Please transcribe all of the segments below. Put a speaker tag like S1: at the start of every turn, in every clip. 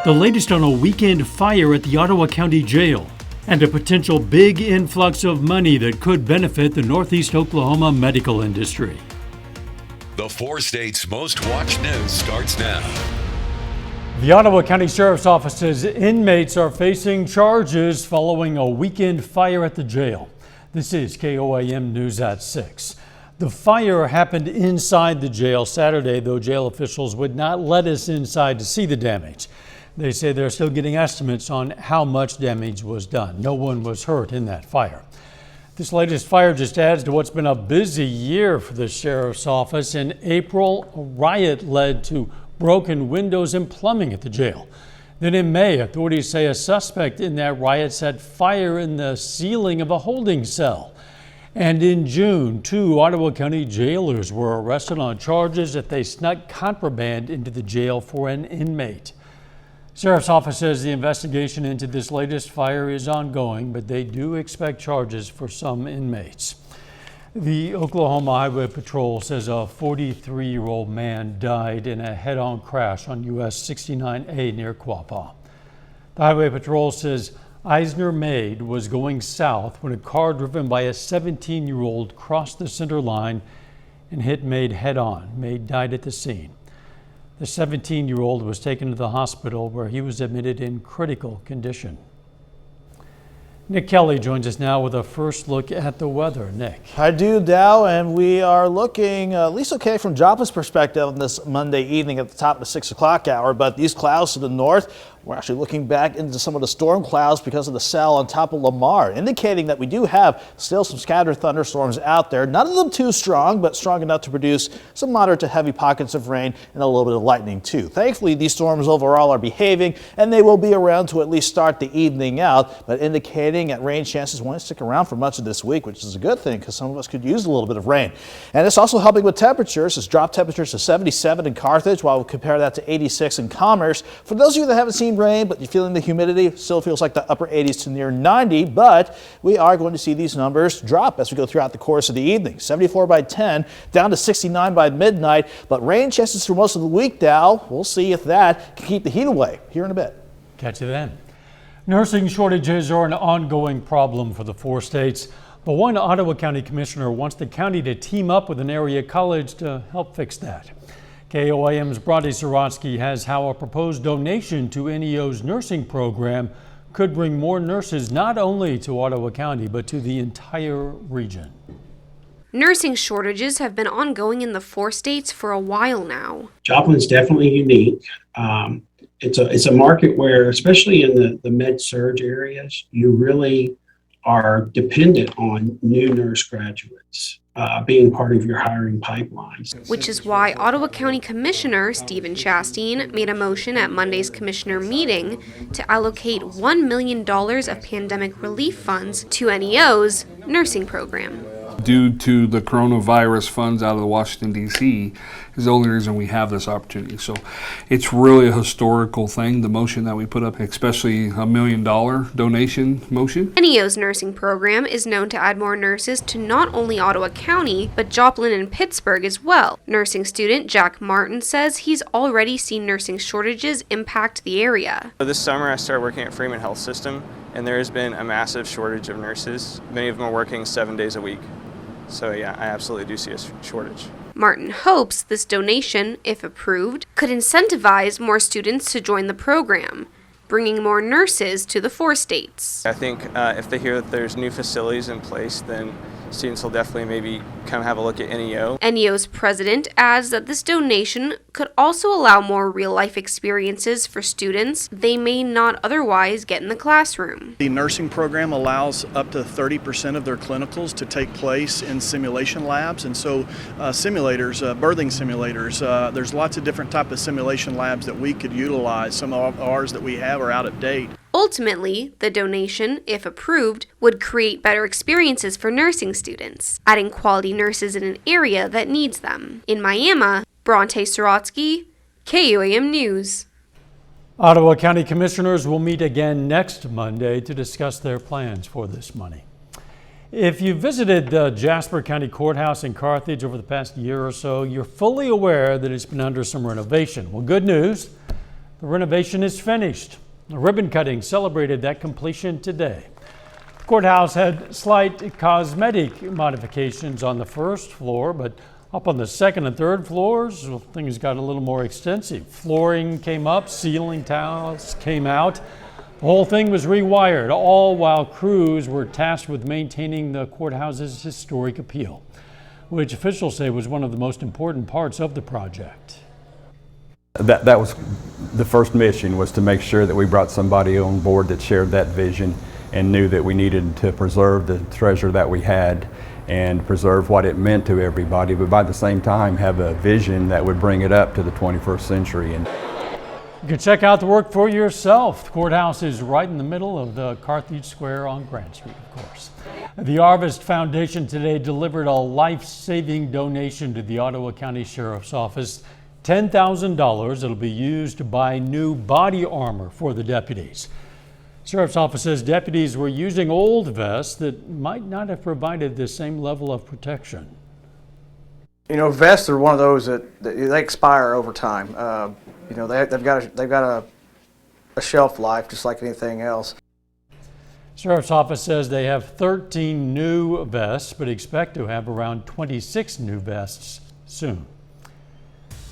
S1: The latest on a weekend fire at the Ottawa County Jail and a potential big influx of money that could benefit the Northeast Oklahoma medical industry.
S2: The 4 states' most watched news starts now.
S1: The Ottawa County Sheriff's Office says inmates are facing charges following a weekend fire at the jail. This is KOAM News at 6. The fire happened inside the jail Saturday, though jail officials would not let us inside to see the damage. They say they're still getting estimates on how much damage was done. No one was hurt in that fire. This latest fire just adds to what's been a busy year for the Sheriff's Office. In April, a riot led to broken windows and plumbing at the jail. Then in May, authorities say a suspect in that riot set fire in the ceiling of a holding cell. And in June, 2 Ottawa County jailers were arrested on charges that they snuck contraband into the jail for an inmate. Sheriff's Office says the investigation into this latest fire is ongoing, but they do expect charges for some inmates. The Oklahoma Highway Patrol says a 43-year-old man died in a head-on crash on US 69A near Quapaw. The Highway Patrol says Eisner Maid was going south when a car driven by a 17-year-old crossed the center line and hit Maid head-on. Maid died at the scene. The 17-year-old was taken to the hospital where he was admitted in critical condition. Nick Kelly joins us now with a first look at the weather. Nick.
S3: I do, Dow, and we are looking at least okay from Joplin's perspective on this Monday evening at the top of the 6 o'clock hour, but these clouds to the north, we're actually looking back into some of the storm clouds because of the cell on top of Lamar, indicating that we do have still some scattered thunderstorms out there. None of them too strong, but strong enough to produce some moderate to heavy pockets of rain and a little bit of lightning too. Thankfully, these storms overall are behaving, and they will be around to at least start the evening out, but indicating that rain chances won't stick around for much of this week, which is a good thing because some of us could use a little bit of rain. And it's also helping with temperatures. It's dropped temperatures to 77 in Carthage, while we compare that to 86 in Commerce. For those of you that haven't seen rain, but you're feeling the humidity, still feels like the upper 80s to near 90, but we are going to see these numbers drop as we go throughout the course of the evening. 74 by 10, down to 69 by midnight, but rain chances for most of the week, Dow. We'll see if that can keep the heat away here in a bit.
S1: Catch you then. Nursing shortages are an ongoing problem for the 4 states, but one Ottawa County Commissioner wants the county to team up with an area college to help fix that. KOAM's Bronte Sorotsky has how a proposed donation to NEO's nursing program could bring more nurses not only to Ottawa County, but to the entire region.
S4: Nursing shortages have been ongoing in the 4 states for a while now.
S5: Joplin's definitely unique. It's a market where, especially in the med-surg areas, you really are dependent on new nurse graduates being part of your hiring pipelines.
S4: Which is why Ottawa County Commissioner Stephen Chastain made a motion at Monday's Commissioner meeting to allocate $1 million of pandemic relief funds to NEO's nursing program.
S6: Due to the coronavirus funds out of the Washington, D.C. is the only reason we have this opportunity. So it's really a historical thing, the motion that we put up, especially $1 million donation motion.
S4: NEO's nursing program is known to add more nurses to not only Ottawa County, but Joplin and Pittsburgh as well. Nursing student Jack Martin says he's already seen nursing shortages impact the area.
S7: This summer I started working at Freeman Health System, and there has been a massive shortage of nurses. Many of them are working 7 days a week. So yeah, I absolutely do see a shortage.
S4: Martin hopes this donation, if approved, could incentivize more students to join the program, bringing more nurses to the 4 states.
S7: I think if they hear that there's new facilities in place, then students will definitely maybe come have a look at NEO.
S4: NEO's president adds that this donation could also allow more real-life experiences for students they may not otherwise get in the classroom.
S8: The nursing program allows up to 30% of their clinicals to take place in simulation labs, and so simulators, birthing simulators, there's lots of different type of simulation labs that we could utilize. Some of ours that we have are out of date.
S4: Ultimately, the donation, if approved, would create better experiences for nursing students, adding quality nurses in an area that needs them. In Miami, Bronte Sorotsky, KOAM News.
S1: Ottawa County Commissioners will meet again next Monday to discuss their plans for this money. If you visited the Jasper County Courthouse in Carthage over the past year or so, you're fully aware that it's been under some renovation. Well, good news. The renovation is finished. A ribbon cutting celebrated that completion today. The courthouse had slight cosmetic modifications on the first floor, but up on the second and third floors, well, things got a little more extensive. Flooring came up, ceiling tiles came out. The whole thing was rewired, all while crews were tasked with maintaining the courthouse's historic appeal, which officials say was one of the most important parts of the project.
S9: That was the first mission, was to make sure that we brought somebody on board that shared that vision and knew that we needed to preserve the treasure that we had and preserve what it meant to everybody, but by the same time have a vision that would bring it up to the 21st century. And
S1: you can check out the work for yourself. The courthouse is right in the middle of the Carthage Square on Grant Street, of course. The Arvest Foundation today delivered a life-saving donation to the Ottawa County Sheriff's Office, $10,000 that'll be used to buy new body armor for the deputies. Sheriff's Office says deputies were using old vests that might not have provided the same level of protection.
S10: You know, vests are one of those that they expire over time. You know, they've got a shelf life just like anything else.
S1: Sheriff's Office says they have 13 new vests, but expect to have around 26 new vests soon.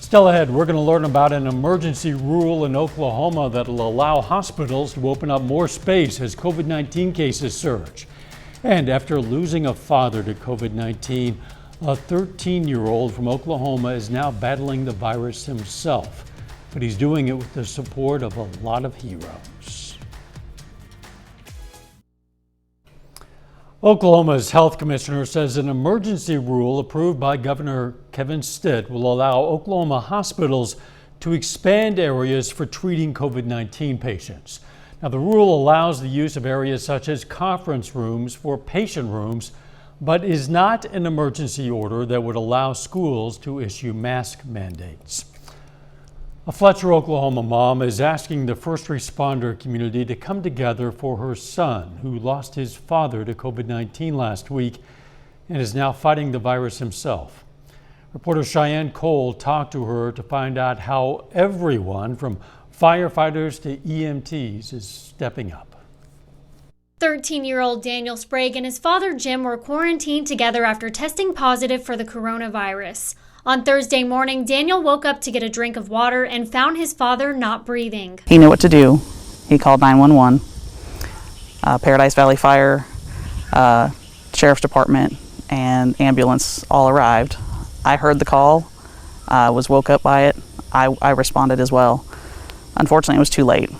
S1: Still ahead, we're going to learn about an emergency rule in Oklahoma that'll allow hospitals to open up more space as COVID-19 cases surge. And after losing a father to COVID-19, a 13-year-old from Oklahoma is now battling the virus himself, but he's doing it with the support of a lot of heroes. Oklahoma's health commissioner says an emergency rule approved by Governor Kevin Stitt will allow Oklahoma hospitals to expand areas for treating COVID-19 patients. Now, the rule allows the use of areas such as conference rooms for patient rooms, but is not an emergency order that would allow schools to issue mask mandates. A Fletcher, Oklahoma mom is asking the first responder community to come together for her son, who lost his father to COVID-19 last week and is now fighting the virus himself. Reporter Cheyenne Cole talked to her to find out how everyone from firefighters to EMTs is stepping up.
S11: 13-year-old Daniel Sprague and his father Jim were quarantined together after testing positive for the coronavirus. On Thursday morning, Daniel woke up to get a drink of water and found his father not breathing.
S12: He knew what to do. He called 911. Paradise Valley Fire, Sheriff's Department, and ambulance all arrived. I heard the call, was woke up by it. I responded as well. Unfortunately, it was too late.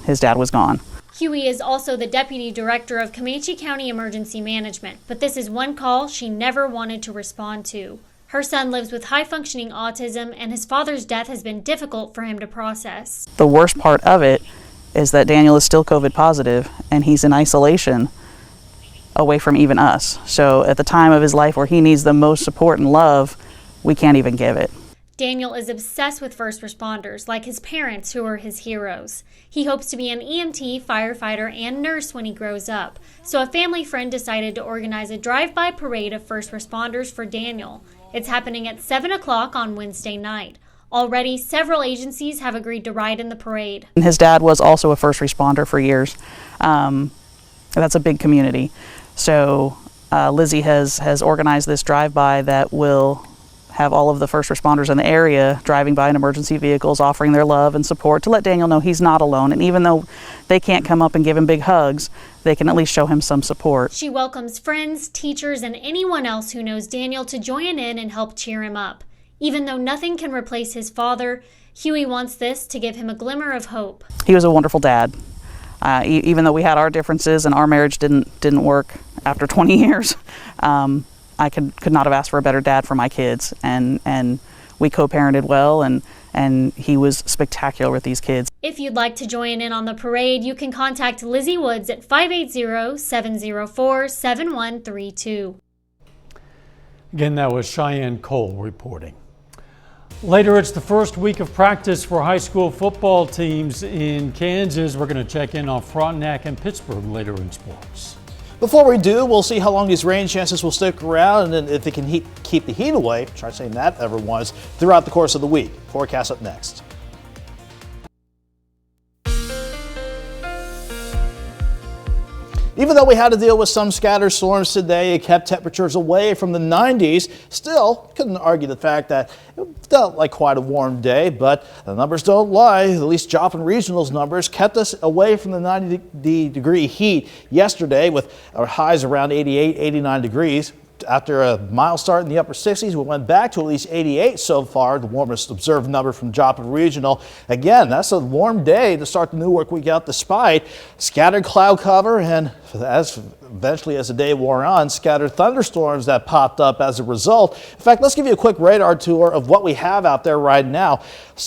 S12: His dad was gone.
S11: Huey is also the deputy director of Comanche County Emergency Management, but this is one call she never wanted to respond to. Her son lives with high-functioning autism, and his father's death has been difficult for him to process.
S12: The worst part of it is that Daniel is still COVID positive, and he's in isolation away from even us. So at the time of his life where he needs the most support and love, we can't even give it.
S11: Daniel is obsessed with first responders, like his parents, who are his heroes. He hopes to be an EMT, firefighter, and nurse when he grows up. So a family friend decided to organize a drive-by parade of first responders for Daniel. It's happening at 7 o'clock on Wednesday night. Already, several agencies have agreed to ride in the parade.
S12: And his dad was also a first responder for years. That's a big community. So Lizzie has organized this drive-by that will have all of the first responders in the area driving by in emergency vehicles, offering their love and support to let Daniel know he's not alone. And even though they can't come up and give him big hugs, they can at least show him some support.
S11: She welcomes friends, teachers, and anyone else who knows Daniel to join in and help cheer him up. Even though nothing can replace his father, Huey wants this to give him a glimmer of hope.
S12: He was a wonderful dad. Even though we had our differences and our marriage didn't work after 20 years, I could not have asked for a better dad for my kids, and we co-parented well, and he was spectacular with these kids.
S11: If you'd like to join in on the parade, you can contact Lizzie Woods at 580-704-7132.
S1: Again, that was Cheyenne Cole reporting. Later, it's the first week of practice for high school football teams in Kansas. We're going to check in on Frontenac and Pittsburgh later in sports.
S3: Before we do, we'll see how long these rain chances will stick around and then if they can keep the heat away, try saying that ever once, throughout the course of the week. Forecast up next. Even though we had to deal with some scattered storms today, it kept temperatures away from the 90s. Still, couldn't argue the fact that it felt like quite a warm day, but the numbers don't lie. At least Joplin Regional's numbers kept us away from the 90-degree heat yesterday with our highs around 88, 89 degrees. After a mild start in the upper 60s, we went back to at least 88 so far, the warmest observed number from Joplin Regional. Again, that's a warm day to start the new work week out despite scattered cloud cover and eventually as the day wore on, scattered thunderstorms that popped up as a result. In fact, let's give you a quick radar tour of what we have out there right now.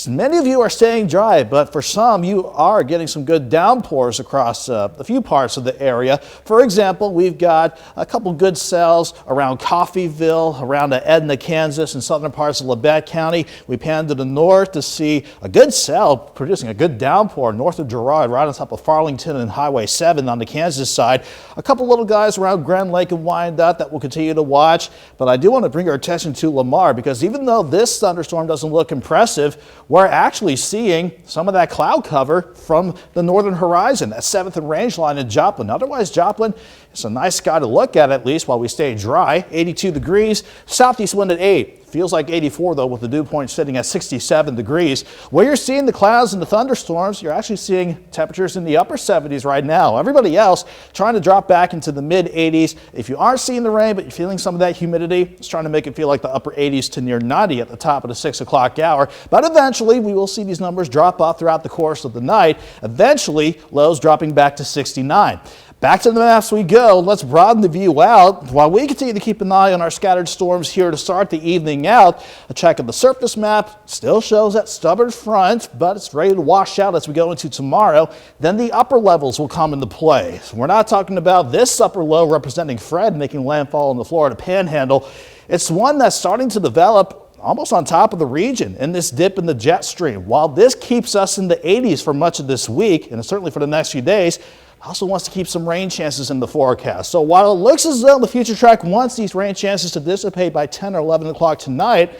S3: Many of you are staying dry, but for some, you are getting some good downpours across a few parts of the area. For example, we've got a couple good cells around Coffeyville, around Edna, Kansas, and southern parts of Labette County. We pan to the north to see a good cell producing a good downpour north of Girard, right on top of Farlington and Highway 7 on the Kansas side. A couple little guys around Grand Lake and Wyandotte that we'll continue to watch, but I do want to bring our attention to Lamar because even though this thunderstorm doesn't look impressive, we're actually seeing some of that cloud cover from the northern horizon, that 7th and range line in Joplin. Otherwise, Joplin, it's a nice sky to look at least while we stay dry. 82 degrees, southeast wind at 8. Feels like 84 though with the dew point sitting at 67 degrees. Where you're seeing the clouds and the thunderstorms, you're actually seeing temperatures in the upper 70s right now. Everybody else trying to drop back into the mid 80s. If you aren't seeing the rain but you're feeling some of that humidity, it's trying to make it feel like the upper 80s to near 90 at the top of the 6 o'clock hour. But eventually we will see these numbers drop off throughout the course of the night. Eventually lows dropping back to 69. Back to the maps we go. Let's broaden the view out while we continue to keep an eye on our scattered storms here to start the evening out. A check of the surface map still shows that stubborn front, but it's ready to wash out as we go into tomorrow. Then the upper levels will come into play. So we're not talking about this upper low representing Fred making landfall in the Florida Panhandle. It's one that's starting to develop almost on top of the region in this dip in the jet stream. While this keeps us in the 80s for much of this week, and certainly for the next few days, also wants to keep some rain chances in the forecast. So while it looks as though the future track wants these rain chances to dissipate by 10 or 11 o'clock tonight,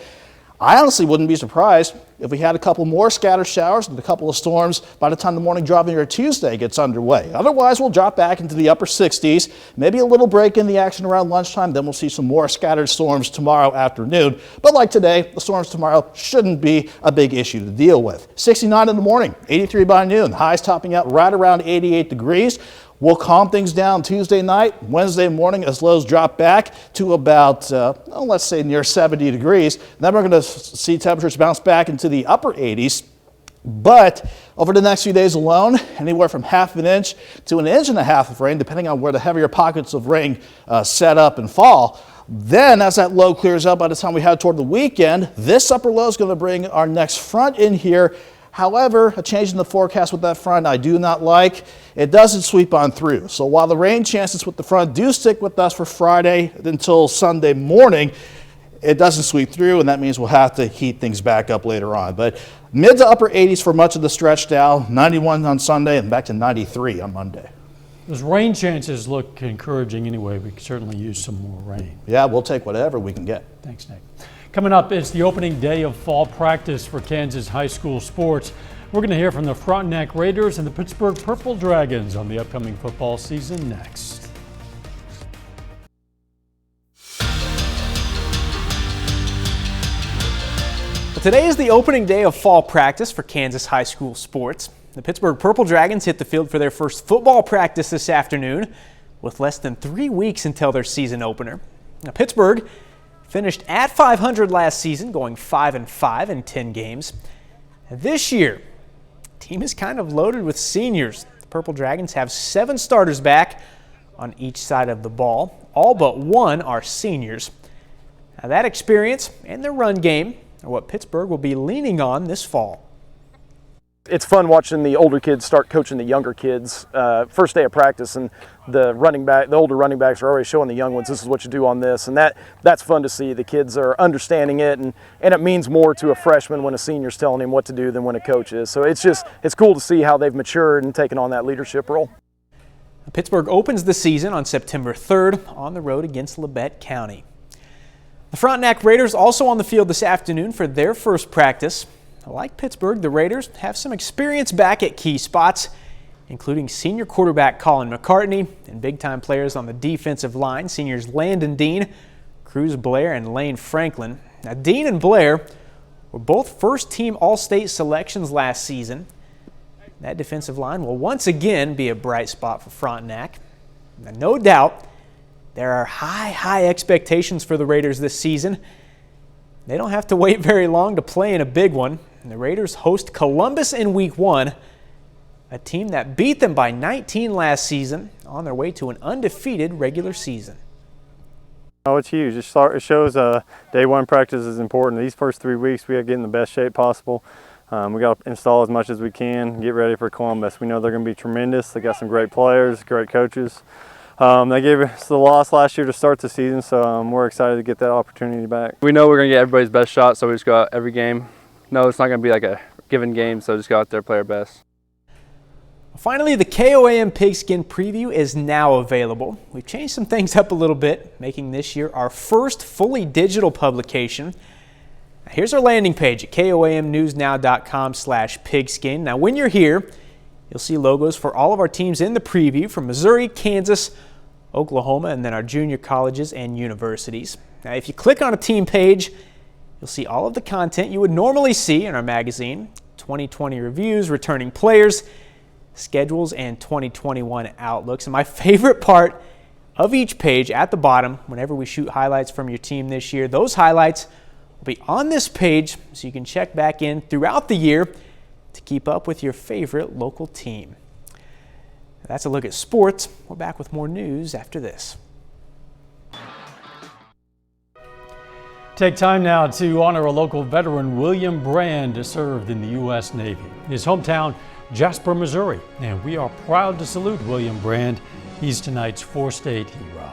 S3: I honestly wouldn't be surprised if we had a couple more scattered showers and a couple of storms by the time the morning drop-in here Tuesday gets underway. Otherwise, we'll drop back into the upper 60s, maybe a little break in the action around lunchtime, then we'll see some more scattered storms tomorrow afternoon. But like today, the storms tomorrow shouldn't be a big issue to deal with. 69 in the morning, 83 by noon, highs topping out right around 88 degrees. We'll calm things down Tuesday night, Wednesday morning as lows drop back to about, let's say near 70 degrees. Then we're going to see temperatures bounce back into the upper 80s. But over the next few days alone, anywhere from ½ an inch to 1.5 inches of rain, depending on where the heavier pockets of rain set up and fall. Then as that low clears up by the time we head toward the weekend, this upper low is going to bring our next front in here. However, a change in the forecast with that front I do not like. It doesn't sweep on through. So while the rain chances with the front do stick with us for Friday until Sunday morning, it doesn't sweep through, and that means we'll have to heat things back up later on. But mid to upper 80s for much of the stretch now, 91 on Sunday and back to 93 on Monday.
S1: Those rain chances look encouraging anyway. We could certainly use some more rain.
S3: Yeah, we'll take whatever we can get.
S1: Thanks, Nick. Coming up, it's the opening day of fall practice for Kansas high school sports. We're going to hear from the Frontenac Raiders and the Pittsburgh Purple Dragons on the upcoming football season next.
S13: Today is the opening day of fall practice for Kansas high school sports. The Pittsburgh Purple Dragons hit the field for their first football practice this afternoon with less than 3 weeks until their season opener. Now, Pittsburgh finished at 500 last season, going 5-5 in 10 games. This year, the team is kind of loaded with seniors. The Purple Dragons have 7 starters back on each side of the ball. All but one are seniors. Now, that experience and their run game are what Pittsburgh will be leaning on this fall.
S14: It's fun watching the older kids start coaching the younger kids. First day of practice, and the older running backs are always showing the young ones, this is what you do on this, and that's fun to see. The kids are understanding it, and it means more to a freshman when a senior's telling him what to do than when a coach is. So it's cool to see how they've matured and taken on that leadership role.
S13: Pittsburgh opens the season on September 3rd on the road against Labette County. The Frontenac Raiders also on the field this afternoon for their first practice. Like Pittsburgh, the Raiders have some experience back at key spots including senior quarterback Colin McCartney and big-time players on the defensive line, seniors Landon Dean, Cruz Blair, and Lane Franklin. Now, Dean and Blair were both first-team All-State selections last season. That defensive line will once again be a bright spot for Frontenac. Now, no doubt, there are high expectations for the Raiders this season. They don't have to wait very long to play in a big one. And the Raiders host Columbus in Week 1, a team that beat them by 19 last season, on their way to an undefeated regular season.
S15: Oh, it's huge. It shows day one practice is important. These first 3 weeks, we got to get in the best shape possible. We got to install as much as we can, get ready for Columbus. We know they're going to be tremendous. They got some great players, great coaches. They gave us the loss last year to start the season, so we're excited to get that opportunity back.
S16: We know we're going to get everybody's best shot, so we just go out every game. No, it's not going to be like a given game, so just go out there, play our best.
S13: Finally, the KOAM Pigskin Preview is now available. We've changed some things up a little bit, making this year our first fully digital publication. Here's our landing page at koamnewsnow.com/pigskin. Now, when you're here, you'll see logos for all of our teams in the preview from Missouri, Kansas, Oklahoma, and then our junior colleges and universities. Now, if you click on a team page, you'll see all of the content you would normally see in our magazine, 2020 reviews, returning players, schedules, and 2021 outlooks. And my favorite part of each page at the bottom, whenever we shoot highlights from your team this year, those highlights will be on this page so you can check back in throughout the year to keep up with your favorite local team. That's a look at sports. We're back with more news after this.
S1: Take time now to honor a local veteran, William Brand, who served in the U.S. Navy. His hometown, Jasper, Missouri, and we are proud to salute William Brand. He's tonight's four-state hero.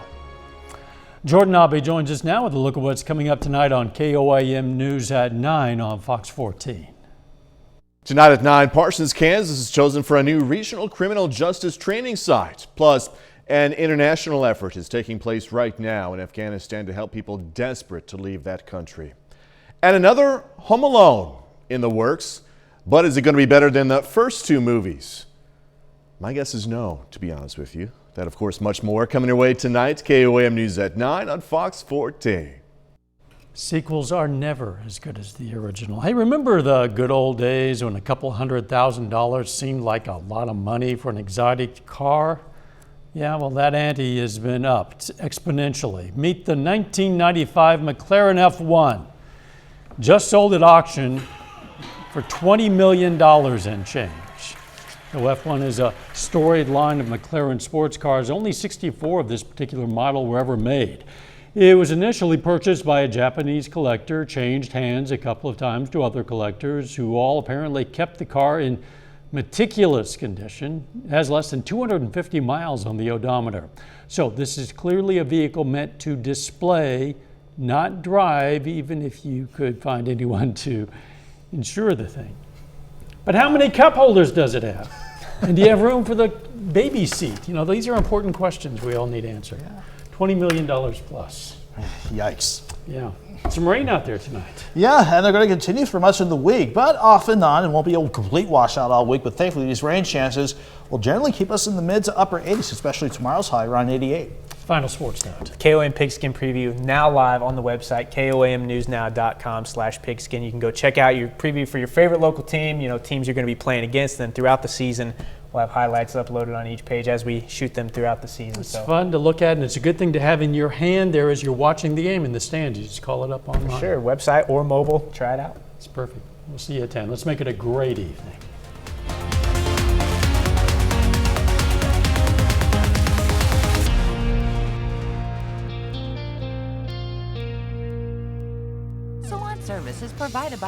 S1: Jordan Abe joins us now with a look at what's coming up tonight on KOAM News at 9 on Fox 14.
S17: Tonight at 9, Parsons, Kansas is chosen for a new regional criminal justice training site. Plus, an international effort is taking place right now in Afghanistan to help people desperate to leave that country. And another Home Alone in the works. But is it going to be better than the first two movies? My guess is no, to be honest with you. That, of course, much more coming your way tonight. KOAM News at 9 on Fox 14.
S1: Sequels are never as good as the original. Hey, remember the good old days when a couple $100,000 seemed like a lot of money for an exotic car? Yeah, well, that ante has been upped exponentially. Meet the 1995 McLaren F1. Just sold at auction for $20 million and change. The F1 is a storied line of McLaren sports cars. Only 64 of this particular model were ever made. It was initially purchased by a Japanese collector, changed hands a couple of times to other collectors who all apparently kept the car in meticulous condition. It has less than 250 miles on the odometer. So this is clearly a vehicle meant to display, not drive, even if you could find anyone to insure the thing. But how many cup holders does it have? And do you have room for the baby seat? You know, these are important questions we all need answered. $20 million plus.
S3: Yikes.
S1: Yeah. Some rain out there tonight.
S3: Yeah, and they're going to continue for much of the week, but off and on. It won't be a complete washout all week, but thankfully these rain chances will generally keep us in the mid to upper 80s, especially tomorrow's high around 88.
S1: Final sports note.
S13: KOAM Pigskin Preview now live on the website, koamnewsnow.com/pigskin. You can go check out your preview for your favorite local team, you know, teams you're going to be playing against. Then throughout the season, we'll have highlights uploaded on each page as we shoot them throughout the season.
S1: It's fun to look at, and it's a good thing to have in your hand there as you're watching the game in the stands. You just call it up online.
S13: For sure, website or mobile, try it out.
S1: It's perfect. We'll see you at 10. Let's make it a great evening.
S18: Salon service is provided by